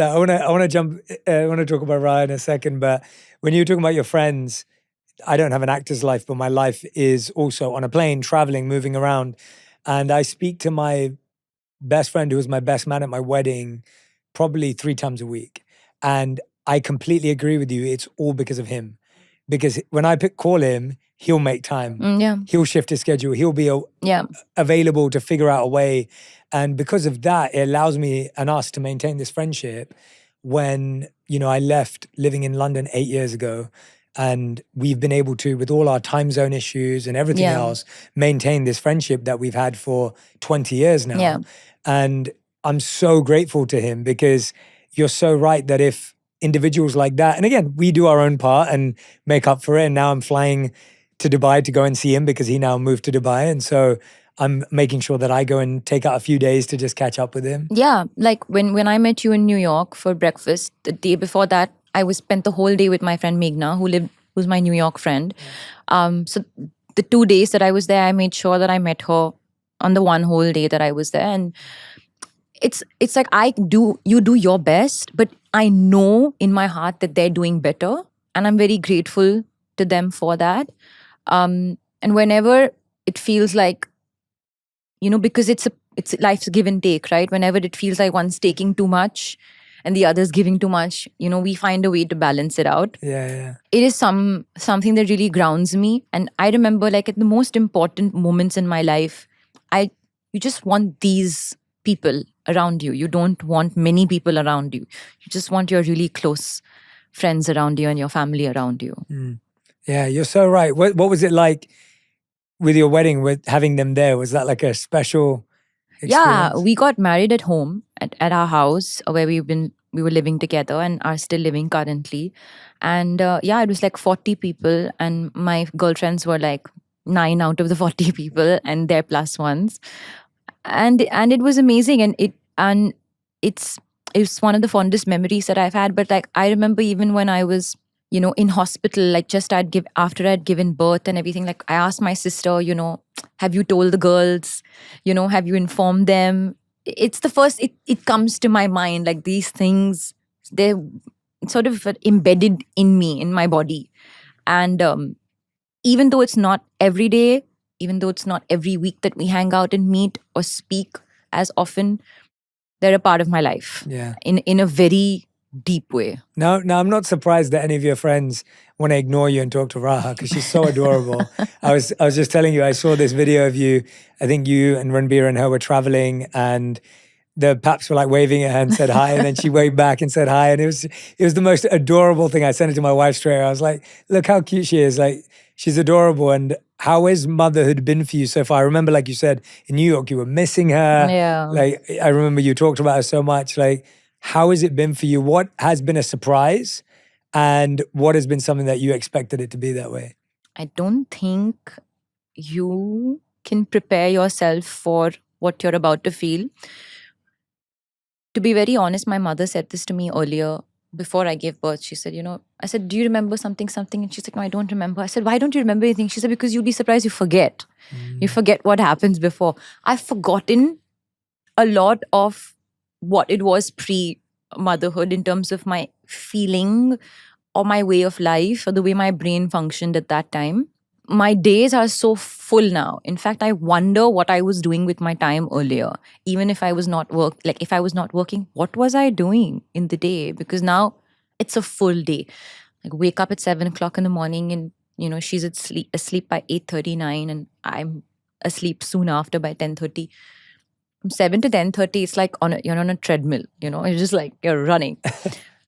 I want to talk about Raaha in a second, but when you were talking about your friends, I don't have an actor's life, but my life is also on a plane, traveling, moving around. And I speak to my best friend, who was my best man at my wedding, probably 3 times a week. And I completely agree with you. It's all because of him. Because when I call him, he'll make time. Yeah. He'll shift his schedule. He'll be Yeah. available to figure out a way. And because of that, it allows me and us to maintain this friendship. When, I left living in London 8 years ago, and we've been able to, with all our time zone issues and everything Yeah. else, maintain this friendship that we've had for 20 years now. Yeah. And I'm so grateful to him, because you're so right that if individuals like that, and again, we do our own part and make up for it. And now I'm flying to Dubai to go and see him, because he now moved to Dubai. And so I'm making sure that I go and take out a few days to just catch up with him. Yeah, like when I met you in New York for breakfast, the day before that, I spent the whole day with my friend Meghna, who's my New York friend. So the 2 days that I was there, I made sure that I met her on the one whole day that I was there. And it's like you do your best, but I know in my heart that they're doing better. And I'm very grateful to them for that. And whenever it feels like, because it's life's give and take, right? Whenever it feels like one's taking too much and the other's giving too much, we find a way to balance it out. Yeah. It is something that really grounds me. And I remember, like, at the most important moments in my life, you just want these people around you. You don't want many people around you. You just want your really close friends around you and your family around you. Yeah, you're so right. What was it like with your wedding, with having them there? Was that like a special experience? Yeah, we got married at home at our house where we were living together and are still living currently. And it was like 40 people, and my girlfriends were like 9 out of the 40 people and their plus ones. And it was amazing, and it's one of the fondest memories that I've had. But like, I remember even when I was in hospital, like just after I'd given birth and everything, like I asked my sister, have you told the girls, have you informed them? It's the first, it comes to my mind, like these things, they're sort of embedded in me, in my body. And even though it's not every day, even though it's not every week that we hang out and meet or speak as often, they're a part of my life. Yeah. In a very deep way. Now I'm not surprised that any of your friends want to ignore you and talk to Raaha, because she's so adorable. I was just telling you, I saw this video of you. I think you and Ranbir and her were traveling, and the paps were like waving at her and said hi, and then she waved back and said hi, and it was the most adorable thing. I sent it to my wife straight away. I was like, look how cute she is. Like, she's adorable. And how has motherhood been for you so far? I remember, like you said, in New York, you were missing her. Yeah. Like, I remember you talked about her so much. Like, how has it been for you? What has been a surprise, and what has been something that you expected it to be that way? I don't think you can prepare yourself for what you're about to feel. To be very honest, my mother said this to me earlier before I gave birth. She said, I said, do you remember something? And she's like, no, I don't remember. I said, why don't you remember anything? She said, because you'd be surprised, you forget. You forget what happens before. I've forgotten a lot of what it was pre-motherhood in terms of my feeling or my way of life or the way my brain functioned at that time. My days are so full now. In fact, I wonder what I was doing with my time earlier. Even if I was not working, what was I doing in the day? Because now it's a full day. Like, wake up at 7 o'clock in the morning, and she's asleep by 8:39, and I'm asleep soon after by 10:30. From 7 to 10:30, it's like you're on a treadmill. It's just like you're running.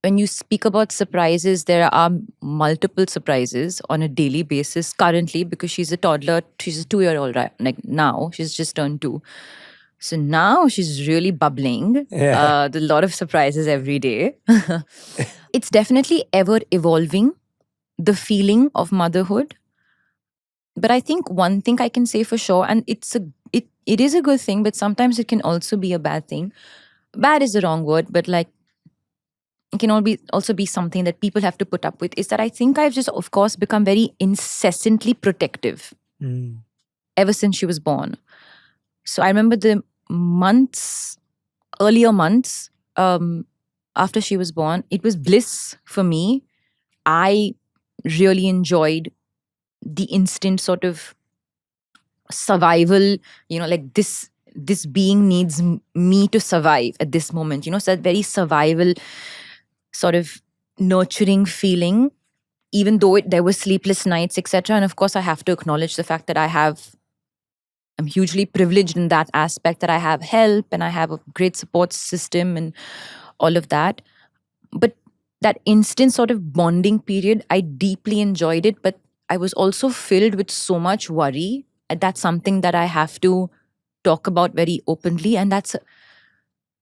When you speak about surprises, there are multiple surprises on a daily basis currently, because she's a toddler. She's a 2-year-old right like now. She's just turned 2. So now she's really bubbling. Yeah. There's a lot of surprises every day. It's definitely ever evolving, the feeling of motherhood. But I think one thing I can say for sure, and it is a good thing, but sometimes it can also be a bad thing. Bad is the wrong word, but like, it can also be something that people have to put up with, is that I think I've just, of course, become very incessantly protective ever since she was born. So I remember the earlier months, after she was born, it was bliss for me. I really enjoyed the instant sort of survival, like this being needs me to survive at this moment, so that very survival sort of nurturing feeling, even though there were sleepless nights, etc. And of course, I have to acknowledge the fact that I'm hugely privileged in that aspect, that I have help and I have a great support system and all of that. But that instant sort of bonding period, I deeply enjoyed it, but I was also filled with so much worry. And that's something that I have to talk about very openly. And that's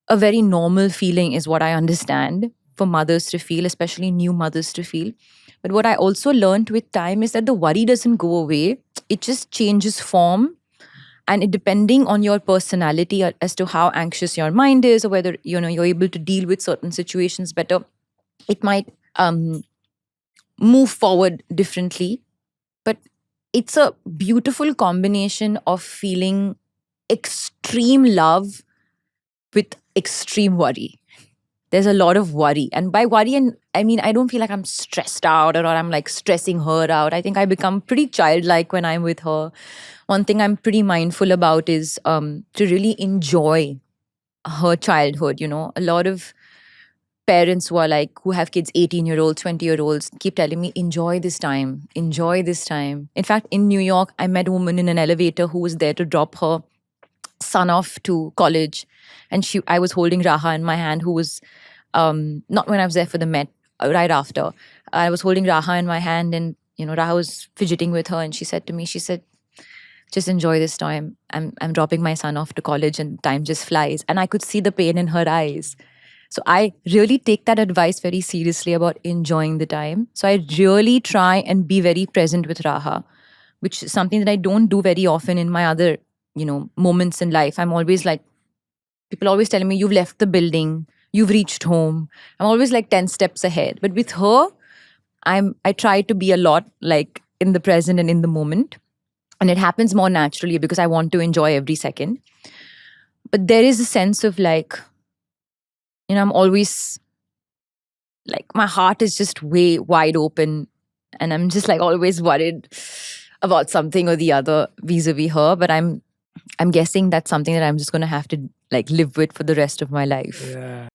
a very normal feeling, is what I understand, for mothers to feel, especially new mothers to feel. But what I also learned with time is that the worry doesn't go away. It just changes form. And it, depending on your personality as to how anxious your mind is, or whether you're able to deal with certain situations better, it might move forward differently. But it's a beautiful combination of feeling extreme love with extreme worry. There's a lot of worry. And by worry, and I mean, I don't feel like I'm stressed out or I'm like stressing her out. I think I become pretty childlike when I'm with her. One thing I'm pretty mindful about is to really enjoy her childhood. A lot of parents who have kids, 18-year-olds, 20-year-olds, keep telling me, enjoy this time, enjoy this time. In fact, in New York, I met a woman in an elevator who was there to drop her son off to college. And I was holding Raaha in my hand, who was, not when I was there for the Met, right after. I was holding Raaha in my hand, and, Raaha was fidgeting with her. And she said to me, just enjoy this time. I'm dropping my son off to college and time just flies. And I could see the pain in her eyes. So I really take that advice very seriously about enjoying the time. So I really try and be very present with Raaha, which is something that I don't do very often in my other, moments in life. I'm always like, people always telling me, you've left the building, you've reached home. I'm always like 10 steps ahead. But with her, I try to be a lot like in the present and in the moment. And it happens more naturally because I want to enjoy every second. But there is a sense of like, I'm always like, my heart is just way wide open. And I'm just like always worried about something or the other vis-a-vis her. But I'm guessing that's something that I'm just going to have to like live with for the rest of my life. Yeah.